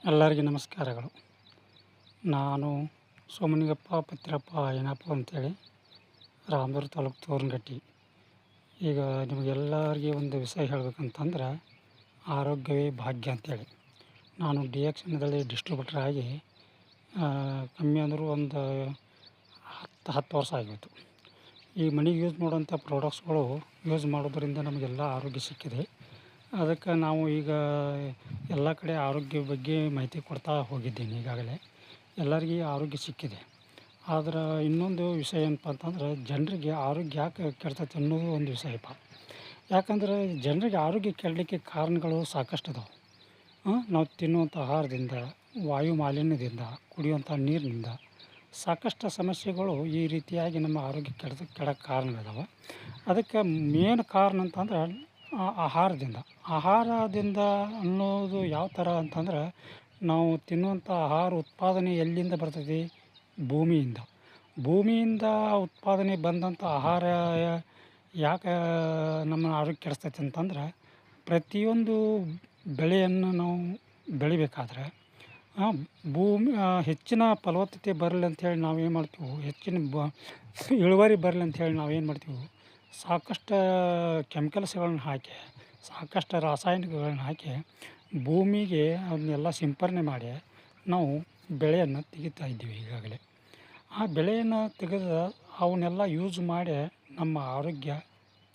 ಎಲ್ಲರಿಗೆ ನಮಸ್ಕಾರಗಳು. ನಾನು ಸೋಮನಿಗಪ್ಪ ಪತ್ತಿರಪ್ಪ ಏನಪ್ಪ ಅಂತೇಳಿ ರಾಮದುರ್ಗ ತಾಲೂಕು ತೋರಣಗಟ್ಟಿ. ಈಗ ನಿಮಗೆಲ್ಲರಿಗೆ ಒಂದು ವಿಷಯ ಹೇಳ್ಬೇಕಂತಂದ್ರೆ, ಆರೋಗ್ಯವೇ ಭಾಗ್ಯ ಅಂತೇಳಿ. ನಾನು ಡಿಎಕ್ಷನ್ದಲ್ಲಿ ಡಿಸ್ಟ್ರಿಬ್ಯೂಟರ್ ಆಗಿ ಕಮ್ಮಿ ಅಂದರೂ ಒಂದು 10 ವರ್ಷ ಆಗಿತ್ತು. ಈ ಮನೆಗೆ ಯೂಸ್ ಮಾಡುವಂಥ ಪ್ರಾಡಕ್ಟ್ಸ್ಗಳು ಯೂಸ್ ಮಾಡೋದರಿಂದ ನಮಗೆಲ್ಲ ಆರೋಗ್ಯ ಸಿಕ್ಕಿದೆ. ಅದಕ್ಕೆ ನಾವು ಈಗ ಎಲ್ಲ ಕಡೆ ಆರೋಗ್ಯ ಬಗ್ಗೆ ಮಾಹಿತಿ ಕೊಡ್ತಾ ಹೋಗಿದ್ದೀನಿ. ಈಗಾಗಲೇ ಎಲ್ಲರಿಗೆ ಆರೋಗ್ಯ ಸಿಕ್ಕಿದೆ. ಆದ್ರೆ ಇನ್ನೊಂದು ವಿಷಯ ಏನಪ್ಪ ಅಂತಂದ್ರೆ, ಜನರಿಗೆ ಆರೋಗ್ಯ ಯಾಕೆ ಕೆಡ್ತೈತೆ ಅನ್ನೋದು ಒಂದು ವಿಷಯಪ್ಪ. ಯಾಕಂದ್ರೆ ಜನರಿಗೆ ಆರೋಗ್ಯ ಕೆಡಲಿಕ್ಕೆ ಕಾರಣಗಳು ಸಾಕಷ್ಟು ಅದಾವೆ. ನಾವು ತಿನ್ನುವಂಥ ಆಹಾರದಿಂದ, ವಾಯು ಮಾಲಿನ್ಯದಿಂದ, ಕುಡಿಯುವಂಥ ನೀರಿನಿಂದ ಸಾಕಷ್ಟು ಸಮಸ್ಯೆಗಳು ಈ ರೀತಿಯಾಗಿ ನಮ್ಮ ಆರೋಗ್ಯ ಕೆಡಕ್ಕೆ ಕಾರಣಗಳಿದಾವೆ. ಅದಕ್ಕೆ ಮೇನ್ ಕಾರಣ ಅಂತಂದ್ರೆ ಆಹಾರದಿಂದ ಅನ್ನೋದು ಯಾವ ಥರ ಅಂತಂದ್ರೆ, ನಾವು ತಿನ್ನುವಂಥ ಆಹಾರ ಉತ್ಪಾದನೆ ಎಲ್ಲಿಂದ ಬರ್ತದೆ? ಭೂಮಿಯಿಂದ ಉತ್ಪಾದನೆ ಬಂದಂಥ ಆಹಾರ ಯಾಕೆ ನಮ್ಮ ಆರೋಗ್ಯ ಕೆಡಿಸ್ತೈತೆ ಅಂತಂದ್ರೆ, ಪ್ರತಿಯೊಂದು ಬೆಳೆಯನ್ನು ನಾವು ಬೆಳಿಬೇಕಾದ್ರೆ ಹೆಚ್ಚಿನ ಫಲವತ್ತತೆ ಬರಲಿ ಅಂಥೇಳಿ ನಾವೇನು ಮಾಡ್ತೀವಿ, ಹೆಚ್ಚಿನ ಇಳುವರಿ ಬರಲಿ ಅಂಥೇಳಿ ನಾವೇನು ಮಾಡ್ತೀವಿ, ಸಾಕಷ್ಟು ಕೆಮಿಕಲ್ಸ್ಗಳನ್ನ ಹಾಕಿ, ಸಾಕಷ್ಟು ರಾಸಾಯನಿಕಗಳನ್ನ ಹಾಕಿ ಭೂಮಿಗೆ ಅದನ್ನೆಲ್ಲ ಸಿಂಪರಣೆ ಮಾಡಿ ನಾವು ಬೆಳೆಯನ್ನು ತೆಗಿತಾ ಇದ್ದೀವಿ ಈಗಾಗಲೇ. ಆ ಬೆಳೆಯನ್ನು ತೆಗೆದು ಅವನ್ನೆಲ್ಲ ಯೂಸ್ ಮಾಡಿ ನಮ್ಮ ಆರೋಗ್ಯ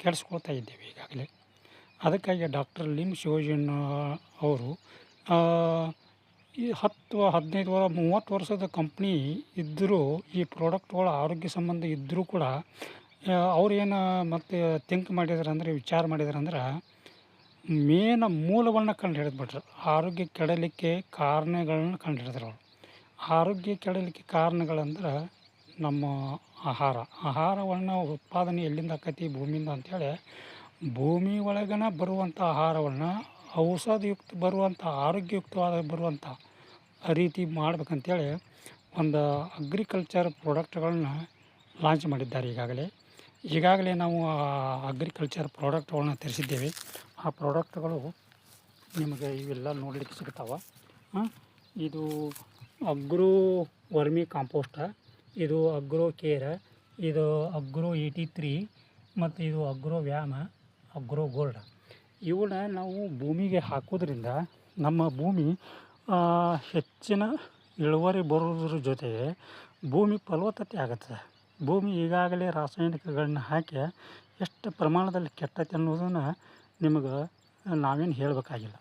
ಕೆಡಿಸ್ಕೊಳ್ತಾ ಇದ್ದೀವಿ ಈಗಾಗಲೇ. ಅದಕ್ಕಾಗಿ ಡಾಕ್ಟರ್ ಲಿಮ್ ಶಿವೋಜನ್ ಅವರು ಈ 10, 15, 30 ವರ್ಷದ ಕಂಪ್ನಿ ಇದ್ದರೂ, ಈ ಪ್ರಾಡಕ್ಟ್ಗಳ ಆರೋಗ್ಯ ಸಂಬಂಧ ಇದ್ದರೂ ಕೂಡ ಅವ್ರೇನು ಮತ್ತು ವಿಚಾರ ಮಾಡಿದ್ರಂದ್ರೆ, ಮೂಲವನ್ನು ಕಂಡು ಹಿಡಿದ್ಬಿಟ್ರು. ಆರೋಗ್ಯ ಕೆಡಲಿಕ್ಕೆ ಕಾರಣಗಳನ್ನ ಕಂಡು ಹಿಡಿದ್ರು ಅವರು. ಆರೋಗ್ಯ ಕೆಡಲಿಕ್ಕೆ ಕಾರಣಗಳಂದ್ರೆ ನಮ್ಮ ಆಹಾರವನ್ನು ಉತ್ಪಾದನೆ ಎಲ್ಲಿಂದ ಆಕೈತಿ? ಭೂಮಿಯಿಂದ ಅಂಥೇಳಿ, ಭೂಮಿ ಒಳಗನ ಬರುವಂಥ ಆಹಾರವನ್ನು ಔಷಧಿಯುಕ್ತ ಬರುವಂಥ, ಆರೋಗ್ಯಯುಕ್ತವಾದ ಬರುವಂಥ ರೀತಿ ಮಾಡ್ಬೇಕಂತೇಳಿ ಒಂದು ಅಗ್ರಿಕಲ್ಚರ್ ಪ್ರಾಡಕ್ಟ್ಗಳನ್ನ ಲಾಂಚ್ ಮಾಡಿದ್ದಾರೆ ಈಗಾಗಲೇ ನಾವು ಅಗ್ರಿಕಲ್ಚರ್ ಪ್ರಾಡಕ್ಟ್ಗಳನ್ನ ತರಿಸಿದ್ದೇವೆ. ಆ ಪ್ರಾಡಕ್ಟ್ಗಳು ನಿಮಗೆ ಇವೆಲ್ಲ ನೋಡಲಿಕ್ಕೆ ಸಿಗ್ತಾವೆ. ಇದು ಅಗ್ರೋ ವರ್ಮಿ ಕಾಂಪೋಸ್ಟ್, ಇದು ಅಗ್ರೋ ಕೇರ್, ಇದು ಅಗ್ರೋ 83 ಮತ್ತು ಇದು ಅಗ್ರೋ ವ್ಯಾಮ, ಅಗ್ರೋ ಗೋಲ್ಡ್. ಇವನ್ನ ನಾವು ಭೂಮಿಗೆ ಹಾಕೋದ್ರಿಂದ ನಮ್ಮ ಭೂಮಿ ಹೆಚ್ಚಿನ ಇಳುವರಿ ಬರೋದ್ರ ಜೊತೆಗೆ ಭೂಮಿ ಫಲವತ್ತತೆ ಆಗುತ್ತದೆ. ಭೂಮಿ ಈಗಾಗಲೇ ರಾಸಾಯನಿಕಗಳನ್ನ ಹಾಕಿ ಎಷ್ಟು ಪ್ರಮಾಣದಲ್ಲಿ ಕೆಟ್ಟೈತೆ ಅನ್ನೋದನ್ನು ನಿಮಗೆ ನಾವೇನು ಹೇಳಬೇಕಾಗಿಲ್ಲ.